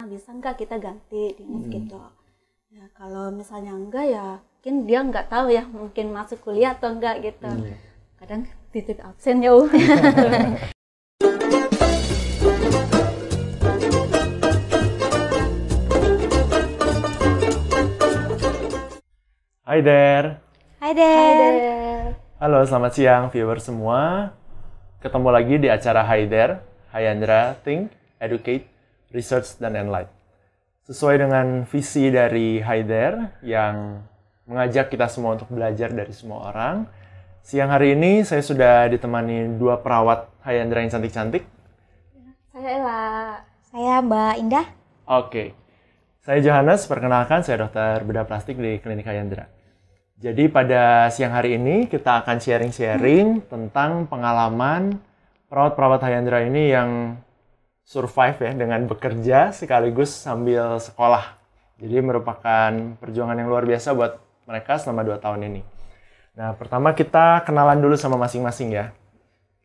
bisa nggak kita ganti gitu. Ya kalau misalnya enggak ya mungkin dia nggak tahu ya, mungkin masuk kuliah atau enggak gitu. Kadang titip absen jauh. Hai there. Hai there. Halo, selamat siang viewer semua. Ketemu lagi di acara Hai there, Hayandra Think, Educate, Research, dan Enlight. Sesuai dengan visi dari Hai there yang mengajak kita semua untuk belajar dari semua orang. Siang hari ini saya sudah ditemani dua perawat Hayandra yang cantik-cantik. Saya Ella. Saya Mbak Indah. Oke. Saya Johannes, perkenalkan saya dokter bedah plastik di Klinik Hayandra. Jadi pada siang hari ini kita akan sharing-sharing tentang pengalaman perawat-perawat Hayandra ini yang survive ya dengan bekerja sekaligus sambil sekolah. Jadi merupakan perjuangan yang luar biasa buat mereka selama 2 tahun ini. Nah, pertama kita kenalan dulu sama masing-masing ya.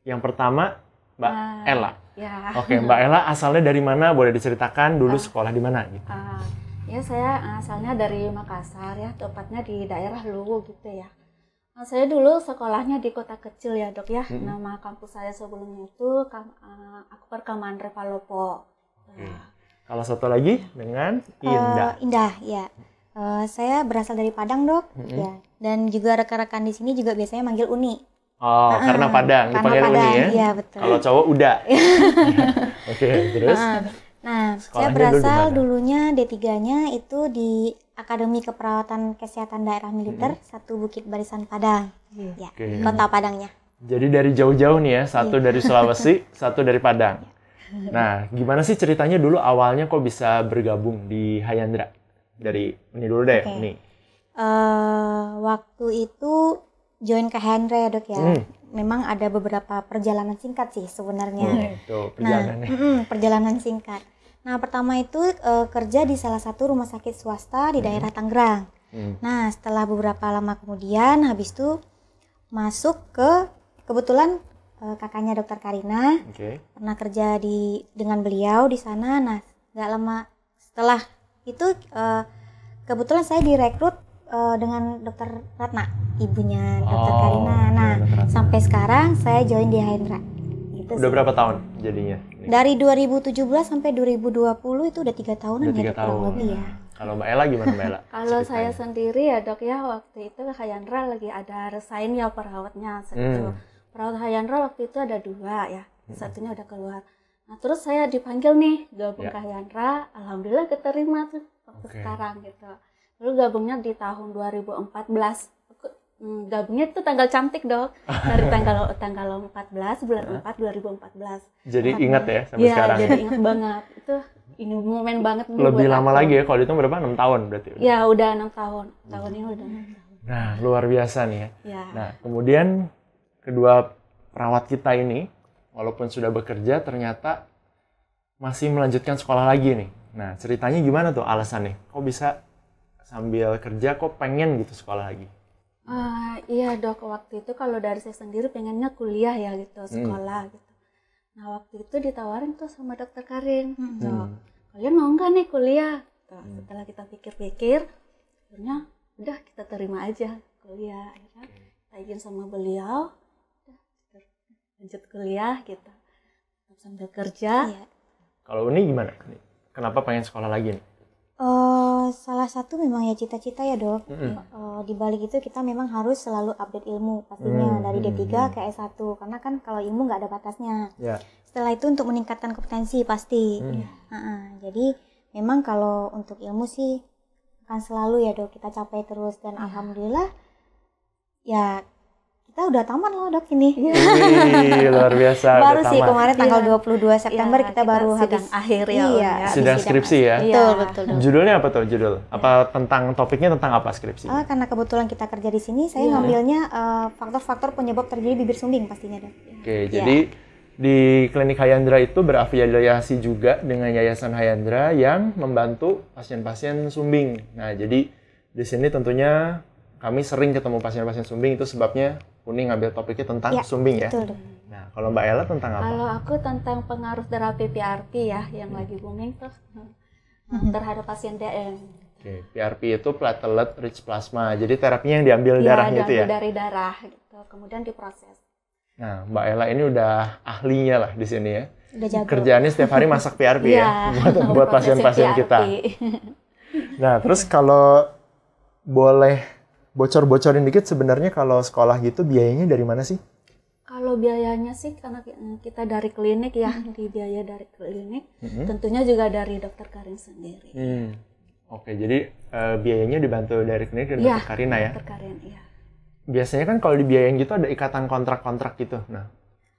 Yang pertama Mbak Ella. Ya. Oke, Mbak Ella asalnya dari mana? Boleh diceritakan dulu sekolah di mana gitu. Ya saya asalnya dari Makassar ya, tepatnya di daerah Luwu gitu ya. Saya dulu sekolahnya di kota kecil ya dok ya. Nama kampus saya sebelumnya itu Akbar Kamandre Palopo. Kalau satu lagi dengan Indah. Indah ya. Saya berasal dari Padang dok. Ya. Dan juga rekan-rekan di sini juga biasanya manggil Uni. Oh, karena Padang, dipanggil Uni ya? Iya, betul. Kalau cowok udah. Oke, terus? Nah, saya berasal dulunya D3-nya itu di Akademi Keperawatan Kesehatan Daerah Militer 1 Bukit Barisan Padang. Ya, kota Padangnya. Jadi dari jauh-jauh nih ya, satu dari Sulawesi, satu dari Padang. Nah, gimana sih ceritanya dulu awalnya kok bisa bergabung di Hayandra? Dari ini dulu deh, Uni. Waktu itu join ke Hayandra ya dok ya. Memang ada beberapa perjalanan singkat sih sebenarnya. Itu perjalanannya. Perjalanan singkat. Nah, pertama itu kerja di salah satu rumah sakit swasta di daerah Tangerang. Nah, setelah beberapa lama kemudian, habis itu masuk ke kebetulan kakaknya Dokter Karina. Pernah kerja dengan beliau di sana. Nah, nggak lama setelah itu kebetulan saya direkrut dengan Dokter Ratna, ibunya Dokter Karina. Nah, sampai sekarang saya join di Hayandra. Gitu udah berapa tahun jadinya? Dari 2017 sampai 2020 itu udah 3 tahunan ya, kurang lebih ya. Kalau Mbak Ella gimana Mbak Ella? Kalau saya sendiri ya dok ya, waktu itu Hayandra lagi ada resign ya perawatnya. Perawat Hayandra waktu itu ada 2 ya, satunya udah keluar. Nah terus saya dipanggil nih gabung ke Hayandra, alhamdulillah keterima tuh waktu sekarang gitu. Lalu gabungnya di tahun 2014. Gabungnya itu tanggal cantik dok. Dari tanggal 14 bulan 4 2014. Jadi ingat ya sampai sekarang. Iya, jadi ingat banget. Itu ini momen banget. Lebih lama lagi ya, kalau itu berapa? 6 tahun berarti? Ya udah 6 tahun. Tahun ini udah 6 tahun. Nah, luar biasa nih ya. Ya. Nah, kemudian kedua perawat kita ini, walaupun sudah bekerja, ternyata masih melanjutkan sekolah lagi nih. Nah, ceritanya gimana tuh alasannya? Kok bisa sambil kerja kok pengen gitu sekolah lagi? Iya dok, waktu itu kalau dari saya sendiri pengennya kuliah ya gitu, sekolah gitu. Nah waktu itu ditawarin tuh sama Dokter Karin, kalian mau nggak nih kuliah? Setelah kita pikir-pikir, akhirnya udah kita terima aja kuliah. Akhirnya kita izin sama beliau, lanjut kuliah gitu, sambil kerja. Kalau Uni gimana? Kenapa pengen sekolah lagi nih? Salah satu memang ya cita-cita ya dok. Di balik itu kita memang harus selalu update ilmu pastinya dari D3 ke S1 karena kan kalau ilmu nggak ada batasnya. Setelah itu untuk meningkatkan kompetensi pasti. Jadi memang kalau untuk ilmu sih akan selalu ya dok kita capai terus dan alhamdulillah ya kita udah tamat loh dok ini. Luar biasa. Baru sih kemarin tanggal 22 September kita baru habis akhir ya. Sidang skripsi ya. Betul. Judulnya apa tuh judul? Apa tentang topiknya tentang apa skripsi? Karena kebetulan kita kerja di sini, saya ngambilnya faktor-faktor penyebab terjadi bibir sumbing pastinya dok. Jadi di Klinik Hayandra itu berafiliasi juga dengan Yayasan Hayandra yang membantu pasien-pasien sumbing. Nah, jadi di sini tentunya kami sering ketemu pasien-pasien sumbing, itu sebabnya Uni ngambil topiknya tentang sumbing ya. Betul. Nah, kalau Mbak Ella tentang apa? Kalau aku tentang pengaruh terapi PRP ya, yang lagi booming tuh. terhadap pasien DM. Oke, PRP itu platelet rich plasma. Jadi terapinya yang diambil darahnya itu ya? Iya, dari darah gitu. Kemudian diproses. Nah, Mbak Ella ini udah ahlinya lah di sini ya. Udah jago. Kerjaannya setiap hari masak PRP ya buat pasien-pasien kita. Nah, terus kalau boleh bocor-bocorin dikit sebenarnya kalau sekolah gitu biayanya dari mana sih? Kalau biayanya sih karena kita dari klinik ya, dibiaya dari klinik. Tentunya juga dari Dokter Karin sendiri. Oke, jadi biayanya dibantu dari klinik dari Dokter Karina ya? Dokter Karin, iya. Biasanya kan kalau dibiayain gitu ada ikatan kontrak-kontrak gitu. Nah,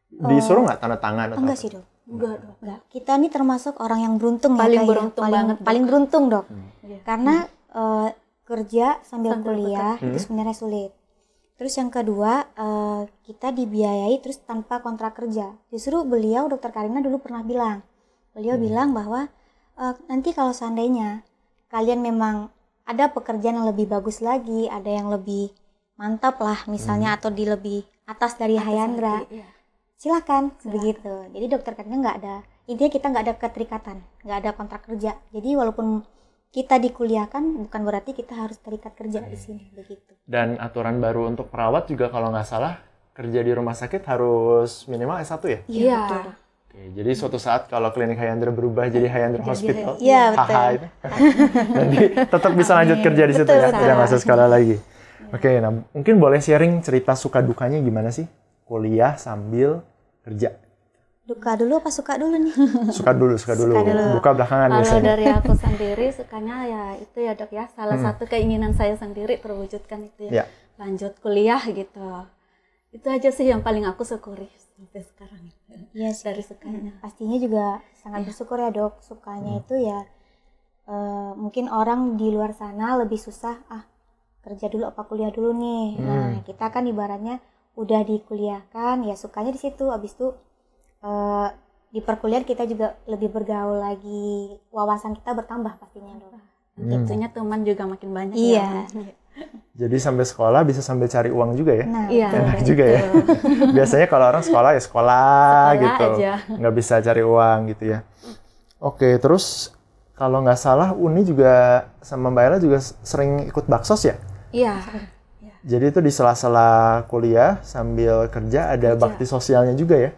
disuruh nggak tanda tangan? Enggak sih, Dok. Enggak, Dok. Enggak. Kita nih termasuk orang yang beruntung Paling ya. beruntung banget, Dok. Paling beruntung, Dok. Iya. Karena kerja sambil kuliah bekerja. itu sebenarnya sulit. Terus yang kedua, kita dibiayai terus tanpa kontrak kerja. Justru beliau, Dokter Karina dulu pernah bilang. Beliau bilang bahwa nanti kalau seandainya kalian memang ada pekerjaan yang lebih bagus lagi, ada yang lebih mantap lah misalnya atau di lebih atas dari Hayandra, silakan begitu. Jadi Dokter Karina nggak ada, intinya kita nggak ada keterikatan, nggak ada kontrak kerja. Jadi walaupun kita dikuliahkan bukan berarti kita harus terikat kerja di sini begitu. Dan aturan baru untuk perawat juga kalau nggak salah kerja di rumah sakit harus minimal S1 ya? Iya. Betul. Oke, jadi suatu saat kalau klinik Hayandra berubah jadi Hayandra Hospital, Iya, betul. haha itu. Nanti tetap bisa lanjut kerja di situ ya, tidak masuk sekolah lagi. Oke, nah mungkin boleh sharing cerita suka dukanya gimana sih kuliah sambil kerja? Duka dulu apa suka dulu nih? Suka dulu. Duka belakangan Kalau biasanya. dari aku sendiri sukanya ya itu ya, Dok ya. Salah satu keinginan saya sendiri terwujudkan itu ya. Lanjut kuliah gitu. Itu aja sih yang paling aku syukuri sampai sekarang. Iya sih. Dari sukanya. Pastinya juga sangat bersyukur ya, Dok. Sukanya itu ya mungkin orang di luar sana lebih susah kerja dulu apa kuliah dulu nih. Nah, kita kan ibaratnya udah dikuliahkan ya sukanya di situ. Abis itu di perkuliahan kita juga lebih bergaul lagi, wawasan kita bertambah pastinya, Dok. Tentunya teman juga makin banyak Iya. ya. Jadi sambil sekolah bisa sambil cari uang juga ya? Nah, Iya. Enak juga ya. Biasanya kalau orang sekolah ya sekolah gitu, aja. nggak bisa cari uang gitu ya. Oke, terus kalau nggak salah Uni juga sama Mbak Ella juga sering ikut baksos ya? Iya. Jadi itu di sela-sela kuliah sambil kerja ada bakti sosialnya juga ya?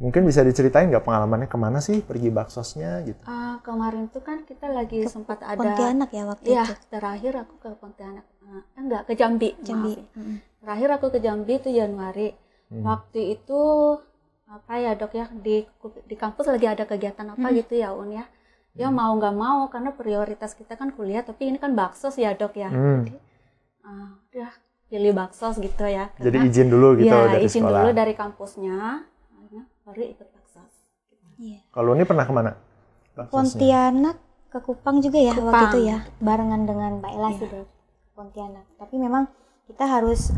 Mungkin bisa diceritain nggak pengalamannya kemana sih pergi baksosnya gitu? Kemarin tuh kan kita lagi sempat ada Pontianak ya waktu Iya, itu. terakhir aku ke Pontianak. Enggak, ke Jambi. Jambi. Maaf. Terakhir aku ke Jambi itu Januari. Waktu itu apa ya, Dok ya, di kampus lagi ada kegiatan apa gitu ya, Un ya. Ya mau nggak mau karena prioritas kita kan kuliah, tapi ini kan baksos ya, Dok ya. Jadi udah pilih baksos gitu ya. Jadi izin dulu gitu ya, dari izin sekolah. dulu dari kampusnya, baru ikut baksos. Iya. Kalau Uni pernah kemana? Baksosnya? Pontianak ke Kupang juga ya Kupang. waktu itu ya, barengan dengan Mbak Ella sih, Dok. Pontianak. Tapi memang kita harus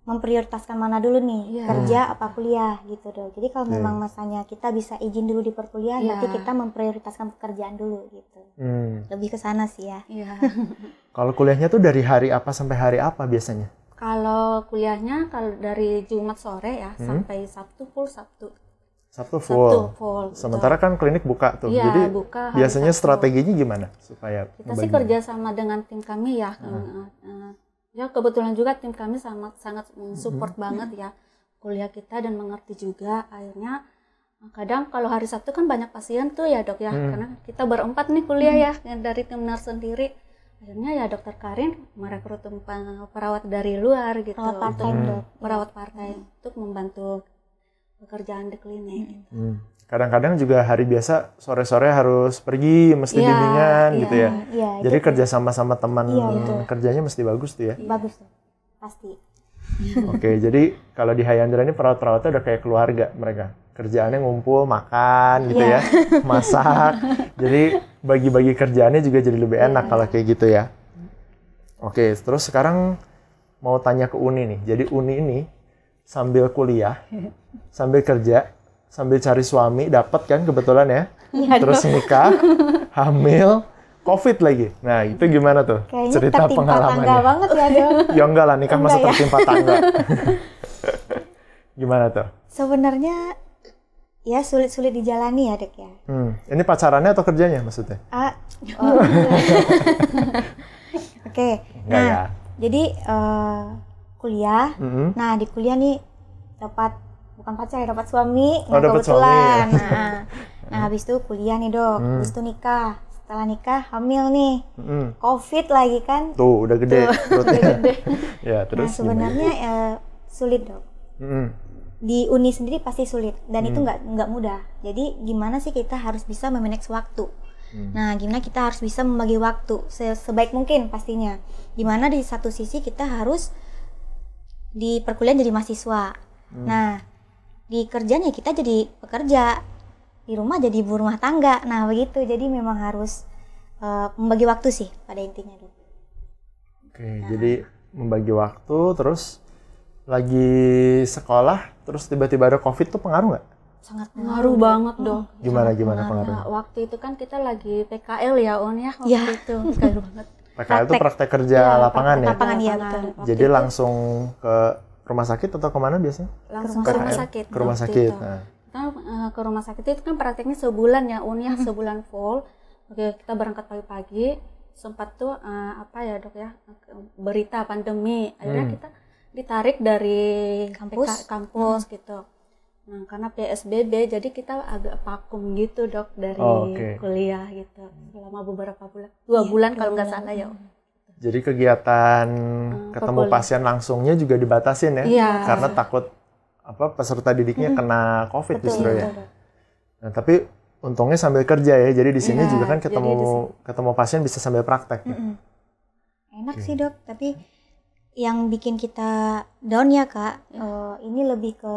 memprioritaskan mana dulu nih, kerja apa kuliah gitu, Dok. Jadi kalau memang masanya kita bisa izin dulu di perkuliahan, berarti kita memprioritaskan pekerjaan dulu gitu. Lebih ke sana sih ya. Iya. Kalau kuliahnya tuh dari hari apa sampai hari apa biasanya? Kalau kuliahnya kalau dari Jumat sore ya sampai Sabtu full Sabtu. Sabtu full. Sabtu full. Sementara kan klinik buka tuh. Iya, Jadi buka hari biasanya Sabtu. strateginya gimana supaya Kita sih kerja sama dengan tim kami ya. Ya kebetulan juga tim kami sangat support banget ya kuliah kita dan mengerti juga. Akhirnya kadang kalau hari Sabtu kan banyak pasien tuh ya, Dok ya. Karena kita berempat nih kuliah ya dari tim nurse sendiri. Akhirnya ya Dokter Karin merekrut perawat dari luar gitu. Perawat part-time, Dok. Perawat part-time untuk membantu pekerjaan di klinik. Kadang-kadang juga hari biasa sore-sore harus pergi, mesti bimbingan gitu ya. Iya, Jadi kerja sama teman betul. kerjanya mesti bagus tuh ya. Bagus tuh. Pasti. Oke, jadi kalau di Hayandra ini perawat-perawatnya udah kayak keluarga mereka. Kerjaannya ngumpul, makan gitu ya, masak. Jadi bagi-bagi kerjaannya juga jadi lebih enak kalau kayak gitu ya. Oke, terus sekarang mau tanya ke Uni nih. Jadi Uni ini sambil kuliah, sambil kerja, sambil cari suami, dapat kan kebetulan ya. Terus nikah, hamil, COVID lagi. Nah, itu gimana tuh? Kayaknya Cerita tertimpa pengalamannya. tangga banget ya, Dok. Ya enggak lah, nikah masa Enggak ya? tertimpa tangga. Gimana tuh? Sebenarnya ya sulit-sulit dijalani ya dok ya. Ini pacarannya atau kerjanya maksudnya? Oke. Enggak ya. Jadi kuliah. Nah di kuliah nih bukan pacar ya, dapat suami. Oh, dapat kebetulan. Nah habis itu kuliah nih dok, habis itu nikah. Setelah nikah hamil nih, COVID lagi kan. Tuh udah gede. Udah gede. Ya terus. Nah sebenarnya sulit dok. Di uni sendiri pasti sulit dan itu nggak mudah. Jadi gimana sih kita harus bisa memanage waktu. Nah gimana kita harus bisa membagi waktu sebaik mungkin pastinya. Dimana di satu sisi kita harus di perkuliahan jadi mahasiswa. Nah di kerjanya kita jadi pekerja, di rumah jadi ibu rumah tangga. Nah begitu, jadi memang harus membagi waktu sih pada intinya dok. Oke, jadi membagi waktu, terus lagi sekolah, terus tiba-tiba ada COVID tuh pengaruh nggak? Sangat pengaruh banget dok. Gimana pengaruhnya? Waktu itu kan kita lagi PKL ya On ya, waktu itu pengaruh banget. PKL itu praktek kerja lapangan ya? Lapangan ya betul. Jadi langsung ke rumah sakit atau kemana biasanya? Langsung ke rumah sakit. Ke rumah sakit. Nah. Kita ke rumah sakit itu kan prakteknya sebulan ya On ya, sebulan full. Oke, kita berangkat pagi-pagi, sempat tuh apa ya dok ya, berita pandemi. Akhirnya kita ditarik dari kampus gitu. Nah, karena PSBB jadi kita agak vakum gitu dok dari kuliah gitu selama beberapa bulan, 2 bulan kalau nggak salah ya. Jadi kegiatan ketemu pasien langsungnya juga dibatasin ya, karena takut peserta didiknya kena COVID justru ya. Nah, tapi untungnya sambil kerja ya, jadi di sini juga kan ketemu pasien bisa sambil praktek. Enak sih dok, tapi yang bikin kita down ya kak, ini lebih ke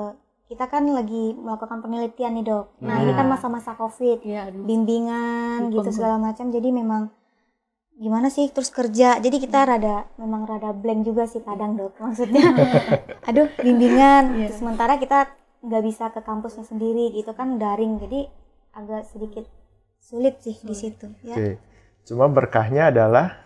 kita kan lagi melakukan penelitian nih dok. Nah ini kan masa-masa COVID, bimbingan gitu segala macam. Jadi memang gimana sih terus kerja. Jadi kita memang rada blank juga sih kadang dok. Maksudnya, aduh bimbingan. Sementara kita nggak bisa ke kampusnya sendiri gitu kan daring. Jadi agak sedikit sulit sih di situ. Ya. Oke. Cuma berkahnya adalah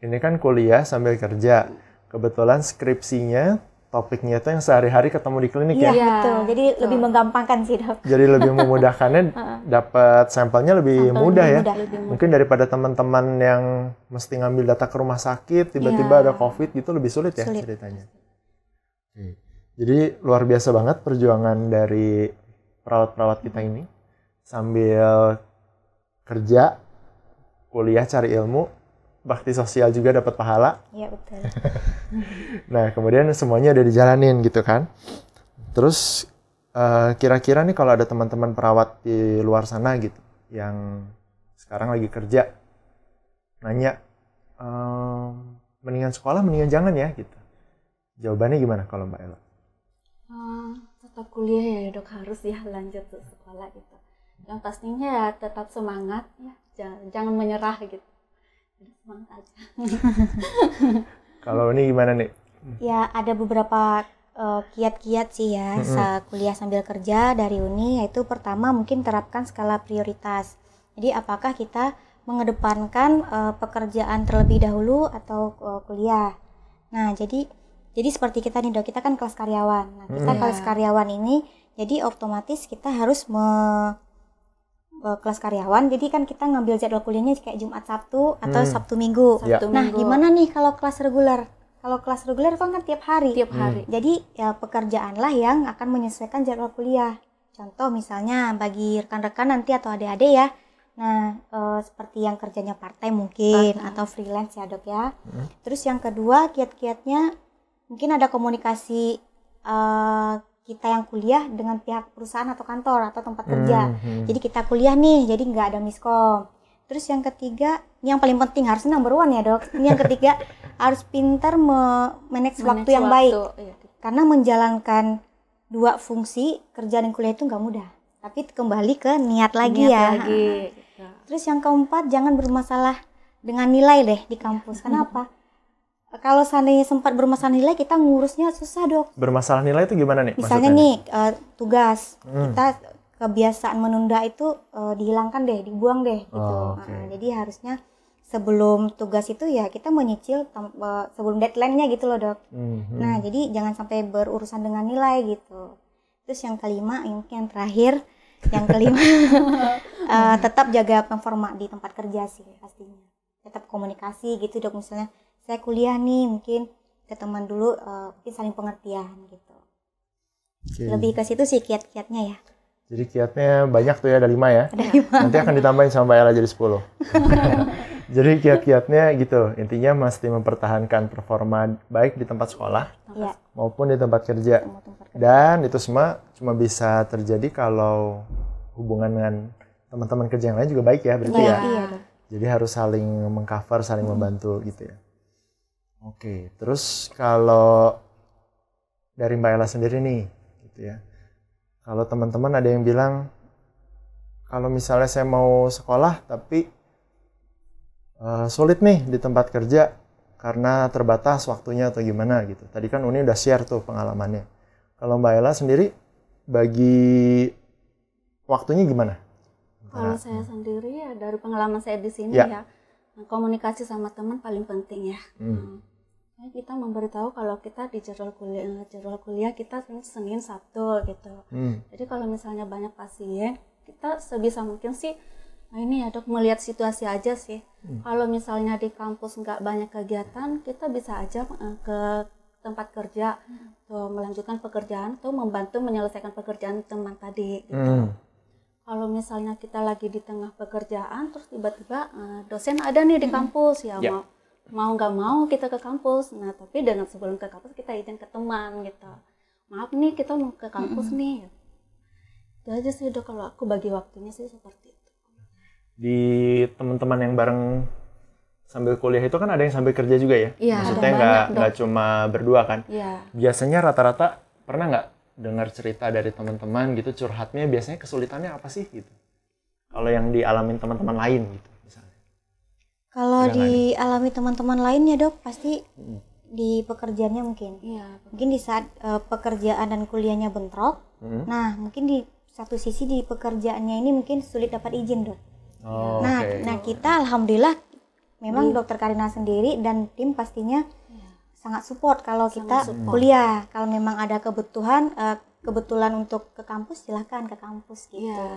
ini kan kuliah sambil kerja. Kebetulan skripsinya topiknya itu yang sehari-hari ketemu di klinik ya? Iya betul, jadi lebih menggampangkan sih dok. Jadi lebih memudahkannya, dapat sampelnya lebih mudah ya? Mungkin daripada teman-teman yang mesti ngambil data ke rumah sakit, tiba-tiba ada COVID gitu lebih sulit ya ceritanya. Jadi luar biasa banget perjuangan dari perawat-perawat kita ini. Sambil kerja, kuliah, cari ilmu, bakti sosial juga dapat pahala. Iya betul. Nah kemudian semuanya udah dijalanin gitu kan. Terus kira-kira nih kalau ada teman-teman perawat di luar sana gitu yang sekarang lagi kerja, nanya mendingan sekolah mendingan jangan ya gitu. Jawabannya gimana kalau Mbak Ella? Tetap kuliah ya dok, harus ya lanjut ke sekolah gitu. Yang pastinya ya tetap semangat ya, jangan menyerah gitu. Semangat aja. Kalau ini gimana nih? Ya ada beberapa kiat-kiat sih ya kuliah sambil kerja dari uni, yaitu pertama mungkin terapkan skala prioritas. Jadi apakah kita mengedepankan pekerjaan terlebih dahulu atau kuliah. Nah jadi seperti kita nih dok, kita kan kelas karyawan. Nah kita kelas karyawan ini jadi otomatis kita harus kelas karyawan, jadi kan kita ngambil jadwal kuliahnya kayak Jumat Sabtu atau Sabtu Minggu. Nah gimana nih kalau kelas reguler? Kalau kelas reguler kan tiap hari. Jadi ya pekerjaanlah yang akan menyesuaikan jadwal kuliah. Contoh misalnya bagi rekan-rekan nanti atau adik-adik ya, nah seperti yang kerjanya part-time mungkin atau freelance ya dok ya. Terus yang kedua kiat-kiatnya mungkin ada komunikasi kita yang kuliah dengan pihak perusahaan atau kantor atau tempat kerja. Jadi kita kuliah nih, jadi nggak ada miskom. Terus yang ketiga, ini yang paling penting harusnya number 1 ya dok. Ini yang ketiga harus pintar manage waktu yang baik. Karena menjalankan 2 fungsi kerja dan kuliah itu nggak mudah. Tapi kembali ke niat lagi. Terus yang keempat, jangan bermasalah dengan nilai deh di kampus. Kenapa? Kalau seandainya sempat bermasalah nilai, kita ngurusnya susah dok. Bermasalah nilai itu gimana nih? Misalnya nih tugas, kita kebiasaan menunda itu dihilangkan deh, dibuang deh gitu. Jadi harusnya sebelum tugas itu ya kita menyicil sebelum deadline-nya gitu loh dok. Nah jadi jangan sampai berurusan dengan nilai gitu. Terus yang kelima, yang terakhir, Yang kelima, tetap jaga performa di tempat kerja sih pastinya. Tetap komunikasi gitu dok, misalnya saya kuliah nih mungkin ke teman dulu, mungkin saling pengertian gitu. Lebih ke situ sih kiat-kiatnya ya. Jadi kiatnya banyak tuh ya, ada 5 ya. Ada 5. Nanti akan ditambahin sama Mbak Ella jadi 10. Jadi kiat-kiatnya gitu, intinya mesti mempertahankan performa baik di tempat sekolah maupun di tempat kerja. Dan itu semua cuma bisa terjadi kalau hubungan dengan teman-teman kerja yang lain juga baik ya, berarti ya. Iya. Jadi harus saling mengcover, saling membantu gitu ya. Oke, terus kalau dari Mbak Ella sendiri nih, gitu ya. Kalau teman-teman ada yang bilang, kalau misalnya saya mau sekolah tapi sulit nih di tempat kerja karena terbatas waktunya atau gimana gitu. Tadi kan Uni udah share tuh pengalamannya. Kalau Mbak Ella sendiri bagi waktunya gimana? Kalau saya sendiri ya dari pengalaman saya di sini ya, komunikasi sama teman paling penting ya. Kita memberitahu kalau kita di jadwal kuliah kita Senin Sabtu gitu. Jadi kalau misalnya banyak pasien, kita sebisa mungkin sih, nah ini ya dok, melihat situasi aja sih. Kalau misalnya di kampus nggak banyak kegiatan, kita bisa aja ke tempat kerja tuh melanjutkan pekerjaan tuh membantu menyelesaikan pekerjaan teman tadi gitu. Kalau misalnya kita lagi di tengah pekerjaan terus tiba-tiba dosen ada nih di kampus ya, mau nggak mau kita ke kampus. Nah tapi dengan sebelum ke kampus kita izin ke teman gitu, maaf nih kita mau ke kampus nih. Itu aja sih dok, kalau aku bagi waktunya sih seperti itu. Di teman-teman yang bareng sambil kuliah itu kan ada yang sambil kerja juga ya? Iya, maksudnya nggak cuma berdua kan? Iya. Biasanya rata-rata pernah nggak dengar cerita dari teman-teman gitu, curhatnya biasanya kesulitannya apa sih gitu? Kalau yang dialamin teman-teman lain gitu misalnya. Kalau dialami teman-teman lainnya dok, pasti di pekerjaannya mungkin. Mungkin di saat pekerjaan dan kuliahnya bentrok, nah mungkin di satu sisi di pekerjaannya ini mungkin sulit dapat izin dok. Nah kita alhamdulillah memang dokter Karina sendiri dan tim pastinya sangat support kalau kita kuliah. Kalau memang ada kebetulan untuk ke kampus, silahkan ke kampus gitu.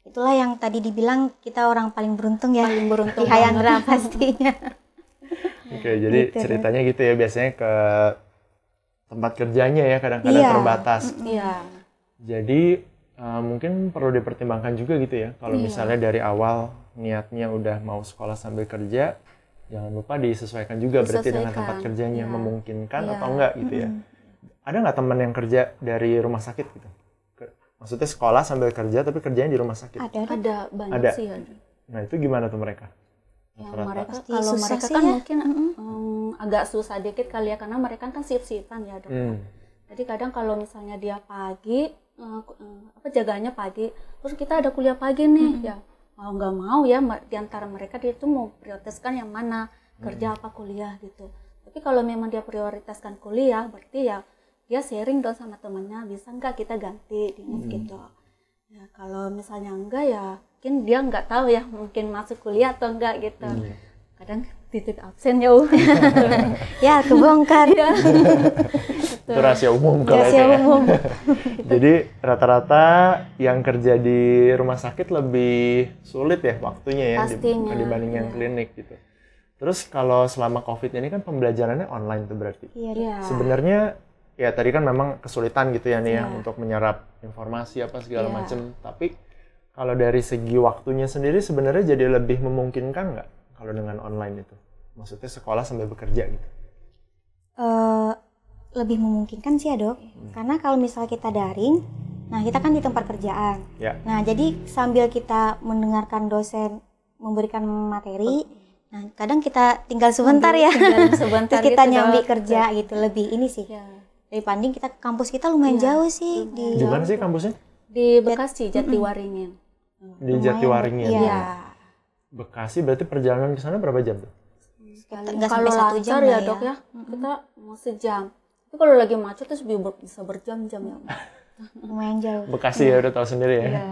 Itulah yang tadi dibilang kita orang paling beruntung ya, paling beruntung di Hayandra pastinya. Oke, jadi gitu, ceritanya gitu ya, biasanya ke tempat kerjanya ya kadang-kadang terbatas. Jadi mungkin perlu dipertimbangkan juga gitu ya, kalau misalnya dari awal niatnya udah mau sekolah sambil kerja, jangan lupa disesuaikan juga berarti dengan tempat kerjanya, memungkinkan atau enggak gitu ya. Ada nggak teman yang kerja dari rumah sakit gitu? Maksudnya sekolah sambil kerja tapi kerjanya di rumah sakit? Ada banyak sih ada. Nah itu gimana tuh mereka? Mereka kalau mereka kan mungkin agak susah dikit kali ya, karena mereka kan shift-shiftan ya dok. Jadi kadang kalau misalnya dia pagi, jaganya pagi, terus kita ada kuliah pagi nih, ya mau nggak mau ya di antara mereka dia itu mau prioritaskan yang mana, kerja apa kuliah gitu. Tapi kalau memang dia prioritaskan kuliah, berarti ya dia sharing dong sama temannya, bisa nggak kita ganti gitu. Ya kalau misalnya enggak ya mungkin dia nggak tahu ya, mungkin masuk kuliah atau enggak gitu. Kadang titik absen ya. Ya kebongkar. Itu rahasia umum kalau rahasia umum. Jadi rata-rata yang kerja di rumah sakit lebih sulit ya waktunya ya dibanding yang klinik gitu. Terus kalau selama COVID ini kan pembelajarannya online tuh berarti. Sebenarnya ya tadi kan memang kesulitan gitu ya nih ya untuk menyerap informasi apa segala macam. Tapi kalau dari segi waktunya sendiri sebenarnya jadi lebih memungkinkan nggak kalau dengan online itu? Maksudnya sekolah sambil bekerja gitu? Lebih memungkinkan sih ya dok. Karena kalau misalnya kita daring, nah kita kan di tempat kerjaan. Nah jadi sambil kita mendengarkan dosen memberikan materi, nah kadang kita tinggal sebentar ya. Terus kita gitu nyambi kerja gitu. Lebih ini sih. Dibanding kita kampus kita lumayan jauh sih. Di mana sih kampusnya? Di Bekasi, Jatiwaringin. Di Jatiwaringin. Iya. Bekasi berarti perjalanan ke sana berapa jam tuh? Kalau lancar ya dok ya, kita mau sejam. Tapi kalau lagi macet tuh bisa berjam-jam ya. Lumayan jauh. Bekasi ya udah tahu sendiri ya.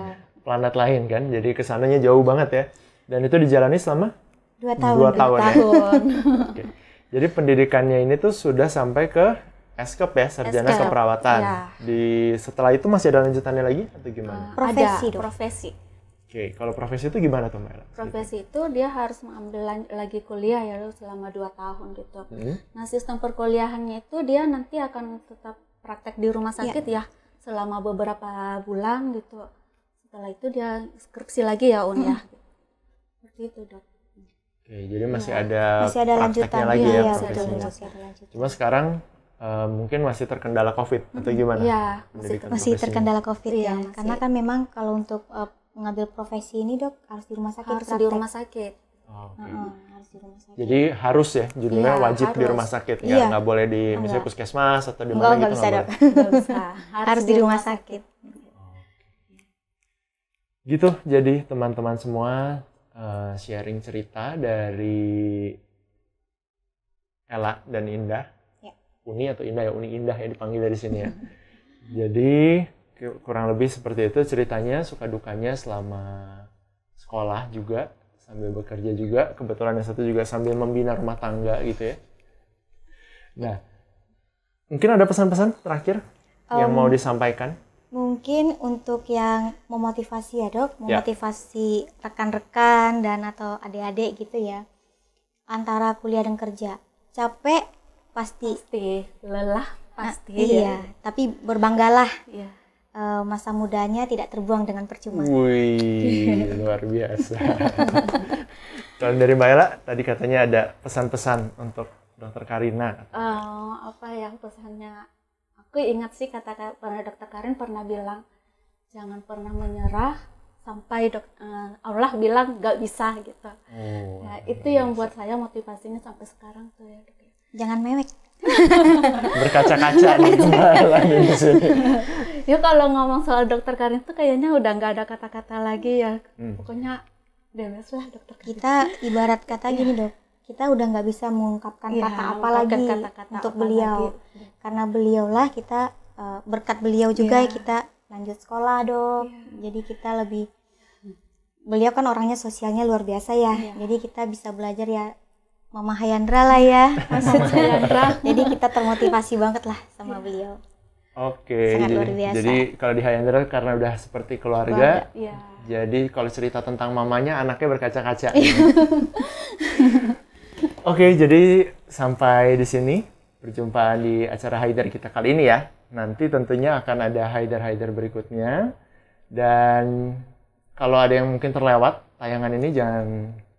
Planet lain kan, jadi kesananya jauh banget ya. Dan itu dijalani selama 2 tahun. 2 tahun. Ya? Oke. Jadi pendidikannya ini tuh sudah sampai ke Eskep ya, sarjana Eskep, keperawatan. ya. Setelah itu masih ada lanjutannya lagi atau gimana? Profesi ada dong. profesi. Oke, kalau profesi itu gimana tuh Mbak Ella? Profesi itu dia harus mengambil lagi kuliah ya selama 2 tahun gitu. Nah, sistem perkuliahannya itu dia nanti akan tetap praktek di rumah sakit ya selama beberapa bulan gitu. Setelah itu dia skripsi lagi ya Un ya. Seperti itu Dok. Oke, jadi masih ada lanjutan prakteknya lagi ya profesinya. masih ada lanjutan. Cuma sekarang mungkin masih terkendala COVID atau gimana? Iya, Pendidikan Masih profesinya? terkendala COVID Iya, ya. masih. Karena kan memang kalau untuk mengambil profesi ini Dok harus di rumah sakit. harus di praktek. rumah sakit. Oh, oke. Harus di rumah sakit. Jadi harus ya, judulnya Iya, wajib di harus. rumah sakit, Iya. nggak boleh di misalnya puskesmas atau di Enggak, mana enggak gitu. bisa nggak Dok. boleh. Nggak bisa. Harus di rumah sakit. Gitu, jadi teman-teman semua sharing cerita dari Ella dan Indah. Ya. Uni atau Indah ya, Uni Indah ya dipanggil dari sini ya. Jadi kurang lebih seperti itu ceritanya, suka dukanya selama sekolah juga, sambil bekerja juga. Kebetulan yang satu juga sambil membina rumah tangga gitu ya. Nah, mungkin ada pesan-pesan terakhir yang mau disampaikan? Mungkin untuk yang memotivasi ya Dok, Ya. memotivasi rekan-rekan dan atau adik-adik gitu ya. Antara kuliah dan kerja. Capek pasti. Pasti lelah pasti. Iya, tapi berbanggalah. Iya. Masa mudanya tidak terbuang dengan percuma. Wih, luar biasa. Kalau dari Mbak Ella, tadi katanya ada pesan-pesan untuk Dokter Karina. Apa ya pesannya? Aku ingat sih kata Dokter Karin pernah bilang jangan pernah menyerah sampai Allah bilang nggak bisa gitu. Oh, Nah, itu yang buat saya motivasinya sampai sekarang tuh ya Dok. Jangan mewek. berkaca-kaca nih Mbak Ella nih di sini. Ya kalau ngomong soal Dokter Karin tuh kayaknya udah nggak ada kata-kata lagi ya. Pokoknya bebas lah Dokter Karin. Kita ibarat kata gini Dok, kita udah nggak bisa mengungkapkan Iya, kata apa mengungkapkan lagi kata-kata untuk apa beliau. lagi. Karena beliaulah kita berkat beliau juga Iya. kita lanjut sekolah Dok. Jadi kita lebih, beliau kan orangnya sosialnya luar biasa ya. Jadi kita bisa belajar ya Mama Hayandra lah ya. Maksudnya jadi kita termotivasi banget lah sama beliau. Oke, Sangat luar biasa. jadi kalau di Hayandra karena udah seperti keluarga, Iya. jadi kalau cerita tentang mamanya, anaknya berkaca-kaca. Oke, jadi sampai di sini perjumpaan di acara Haidar kita kali ini ya. Nanti tentunya akan ada Haidar-Haidar berikutnya. Dan kalau ada yang mungkin terlewat tayangan ini, jangan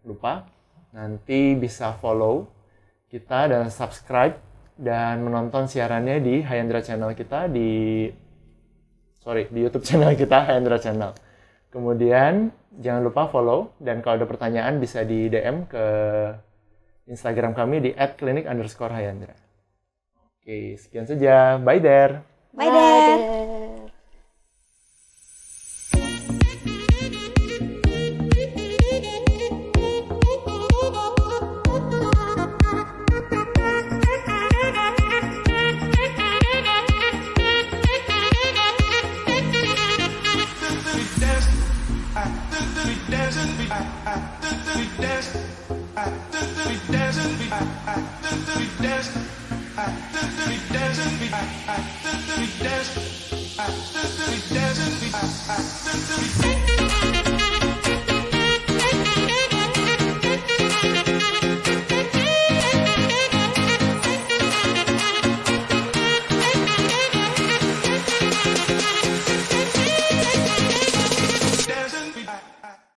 lupa nanti bisa follow kita dan subscribe dan menonton siarannya di Hayandra Channel kita di YouTube channel kita Hayandra Channel. Kemudian jangan lupa follow dan kalau ada pertanyaan bisa di DM ke Instagram kami di @klinik_Hayandra. Oke, sekian saja. Bye there. Bye Dad. We dance.